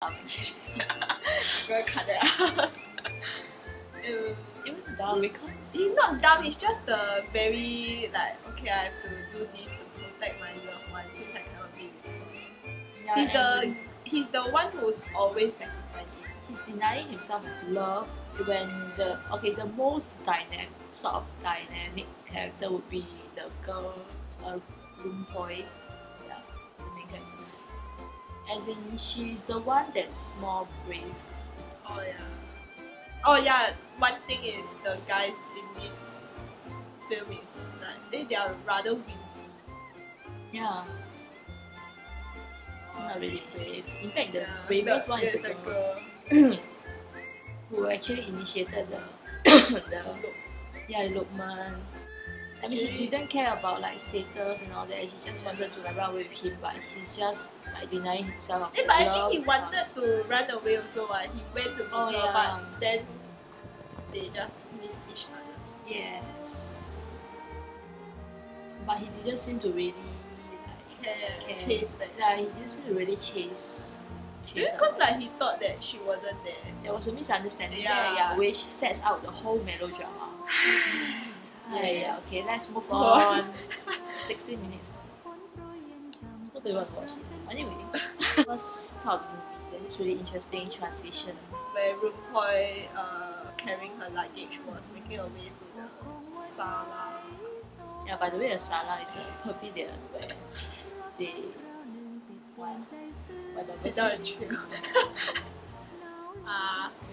gonna cut that out. Even dumb because He's not dumb, he's just the very like, okay, I have to do this to protect my loved one since I cannot be with her. He's the one who's always sacrificing. he's denying himself love when the most dynamic character would be the girl, room boy, yeah, the main character. As in, she's the one that's more brave. Oh yeah. Oh yeah, one thing is the guys in this film is like they are rather weak. Yeah. Not really brave. In fact, the Yeah, bravest one is the the girl girl. who actually initiated the elopement. I mean, she didn't care about like status and all that. She just wanted to like, run away with him, but she's just like denying himself. Of But actually, he wanted to run away also. He went to meet her, yeah. but then they just missed each other. Yes, but he didn't seem to really like Chase back. Like he didn't seem to really chase. Because like he thought that she wasn't there. There was a misunderstanding Yeah. there, which sets out the whole melodrama. Yes. Okay, let's move on. 16 minutes. Nobody wants to watch this. Anyway, first part of the movie, there's this really interesting transition. Where Rumpoi carrying her luggage was making her way to the sala. Yeah, by the way, the sala is a pavilion where they Sit down and chill.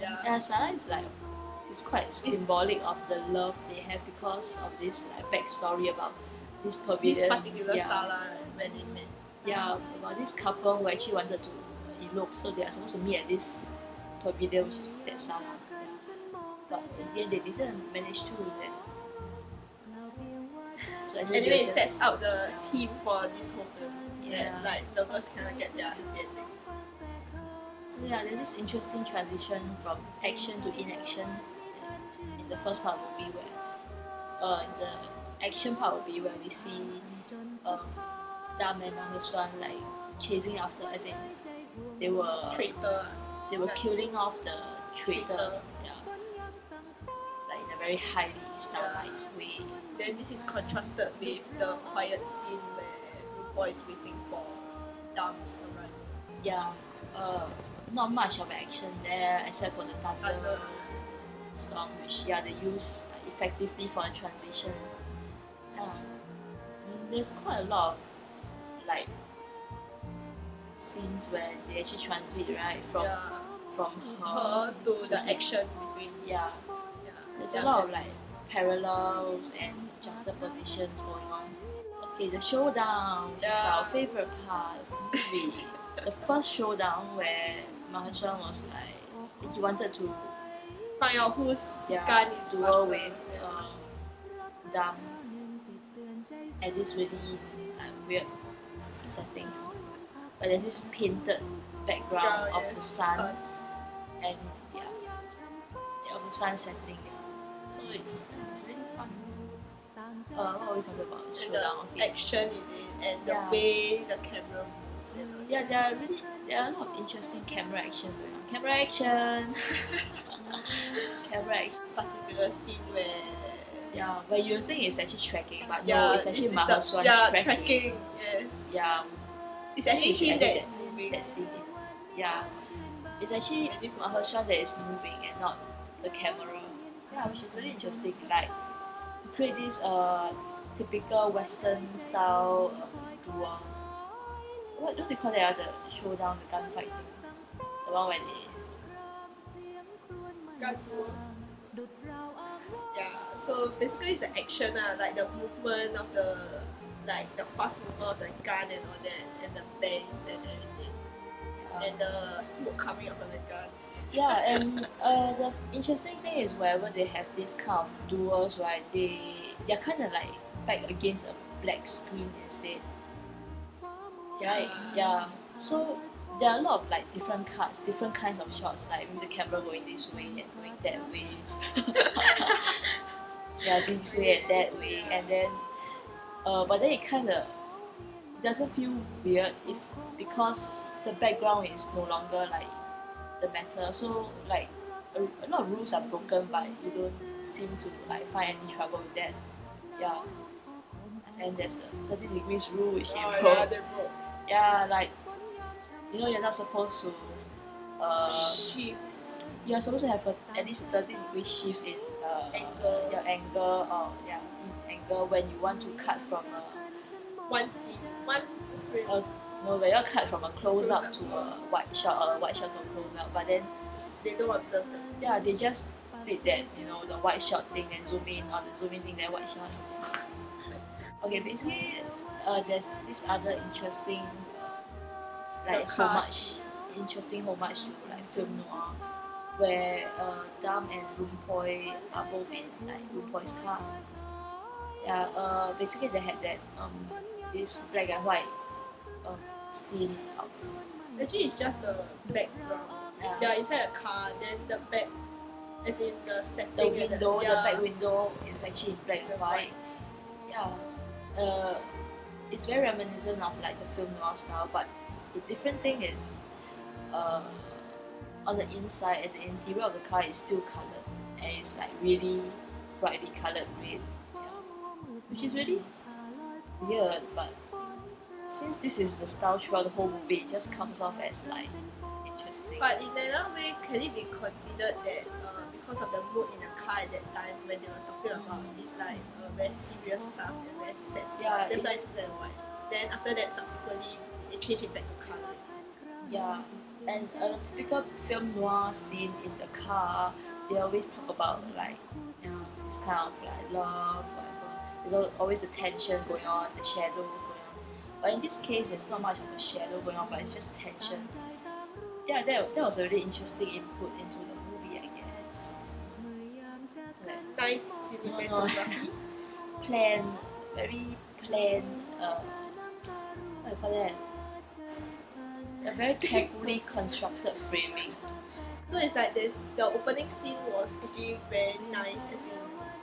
Yeah. Yeah, sala is like it's quite symbolic of the love they have because of this like backstory about this pavilion. This particular sala where they met. Yeah, about this couple who actually wanted to elope, so they are supposed to meet at this pavilion, which is that sala. Yeah. But in the end, they didn't manage to. So anyway, it sets out the theme for this whole film. Yeah. That, like lovers cannot get their happy ending. So yeah, there's this interesting transition from action to inaction in the first part of the movie where in the action part will be where we see Dam and Maheswan like chasing after, as in they were Traitor. They were killing off the traitors, yeah, like in a very highly stylized way. Then this is contrasted with the quiet scene where Rumpoi is waiting for Dam's arrival. Yeah, not much of action there except for the thunder storm, which they use effectively for the transition. There's quite a lot of like scenes where they actually transit right from her to the action between. Yeah. There's a lot of like parallels and juxtapositions going on. Okay, the showdown is our favorite part of the movie. The first showdown where Maheswan was like he wanted to find out whose gun is duel with Dam at this really weird setting. But there's this painted background of the sun and of the sun setting. So it's really fun. What are we talking about? Showdown. The action is it, and the way the camera moves. Yeah, there are a lot of interesting camera actions going on. Camera action. Camera action. Particular scene where where you think it's actually tracking, but no, it's actually Maheswan tracking. Yes. Yeah. It's actually him that's moving. That's it. Yeah. It's actually Maheswan that is moving and not the camera. Yeah, which is really interesting. Like to create this typical Western style duel. What do they call that? The showdown, the gunfight thing. The one where they Yeah, so basically it's the action, like the movement of the fast movement of the gun and all that, and the bangs and everything, and the smoke coming out from the gun. Yeah, and the interesting thing is wherever they have this kind of duels, right, they're kind of like back against a black screen instead. Right? Yeah. So there are a lot of like different cuts, different kinds of shots, like with the camera going this way and going that way. This way and that way, and then but then doesn't feel weird if because the background is no longer like the matter. So like a lot of rules are broken, but you don't seem to like find any trouble with that. Yeah. And there's the 30 degrees rule which they Oh, broke. yeah, they broke. Yeah, like you know you're not supposed to Shift you're supposed to have at least a 30-degree shift in angle. your angle or in angle when you want to cut from One scene, one frame. no, when you cut from a close up Close-up. to a wide shot or a wide shot to a close up, but then They don't observe them. yeah, they just did that, you know, the wide shot thing, then zoom in, or the zoom in thing, then wide shot. Okay, basically, there's this other interesting, like The homage, interesting homage to like film noir, where Dam and Lumpoi are both in like Lumpoi's car. Yeah, basically they had that this black and white scene of Actually, it's just the background. They are inside a car, then the back, as in the setting. the window, and the back window is actually in black and white. Yeah, it's very reminiscent of like the film noir style, but the different thing is, on the inside, as the interior of the car is still colored, and it's like really brightly colored red, which is really weird. But since this is the style throughout the whole movie, it just comes off as like interesting. But in another way, can it be considered that because of the mood in the car at that time when they were talking about it's like very serious stuff and very sad stuff. Yeah, That's why it's black and white. Then after that, subsequently, they changed it back to color. Yeah, and a typical film noir scene in the car, they always talk about like, you know, this kind of like love, whatever. There's always the tension going on, the shadows going on. But in this case, there's not much of a shadow going on, but it's just tension. Yeah, that was a really interesting input into the movie, I guess. Like, Nice cinematography. plain, very plain, what do you call that? A very carefully constructed framing. So it's like there's the opening scene was actually very nice, as in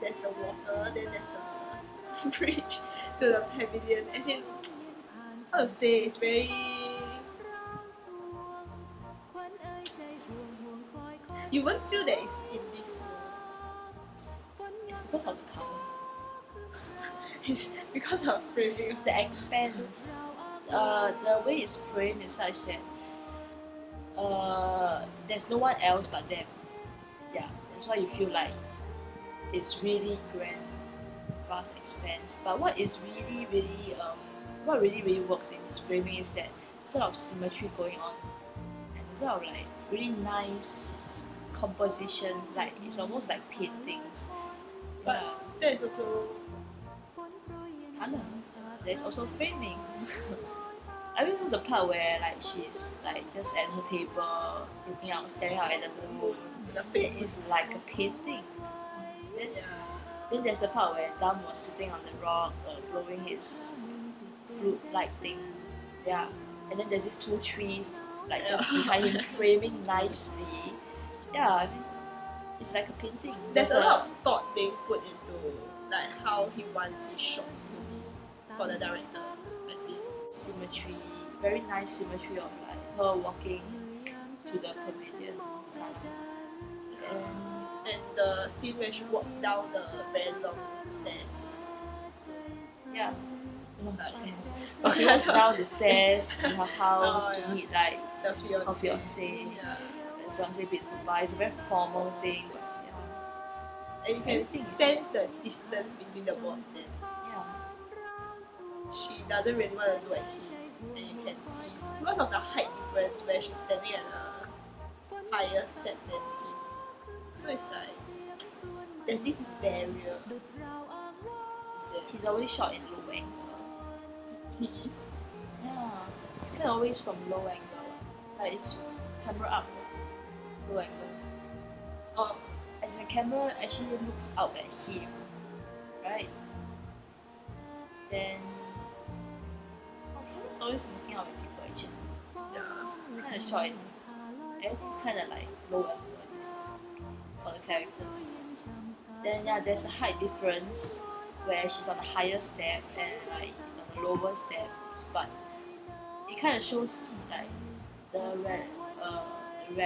there's the water, then there's the bridge to the pavilion. As in, how to say, it's very. You won't feel that it's in this world. It's because of the color. It's because of framing. The expanse. The way it's framed is such that there's no one else but them. Yeah, that's why you feel like it's really grand, vast expanse. But what is what really works in this framing is that sort of symmetry going on, and sort of like really nice compositions. Like it's almost like paintings. But that is also Color. There's also framing. I mean the part where like she's like just at her table looking out, staring out at the moon. the It fate. is like a painting. Then, Yeah. then there's the part where Dam was sitting on the rock, blowing his flute-like thing. Yeah. And then there's these two trees like just behind him, framing nicely. Yeah, I mean, it's like a painting. There's a lot of thought being put into like how he wants his shots to be for the director, I feel. Symmetry, very nice symmetry of like her walking to the pavilion side. And the scene where she walks down the very long stairs. Yeah, long Like- stairs. When she walks down the stairs to her house Oh, to yeah. meet like The fiancé. her fiance. Yeah. The fiance bids goodbye. It's a very formal thing. Yeah. And you can Everything is- sense the distance between the both of them. Yeah. She doesn't really want to look at him, and you can see because of the height difference where she's standing at a higher step than him. So it's like there's this barrier. Is there? He's always shot in low angle. He is. Yeah. It's kind of always from low angle. Like it's camera up, low angle. Oh, As the camera actually looks out at him, right? Then camera's always looking out at people actually. yeah. It's kind of short. Everything's kind of like low angle for the characters. Then yeah, there's a height difference where she's on the higher step and like he's on the lower step. but it kind of shows like the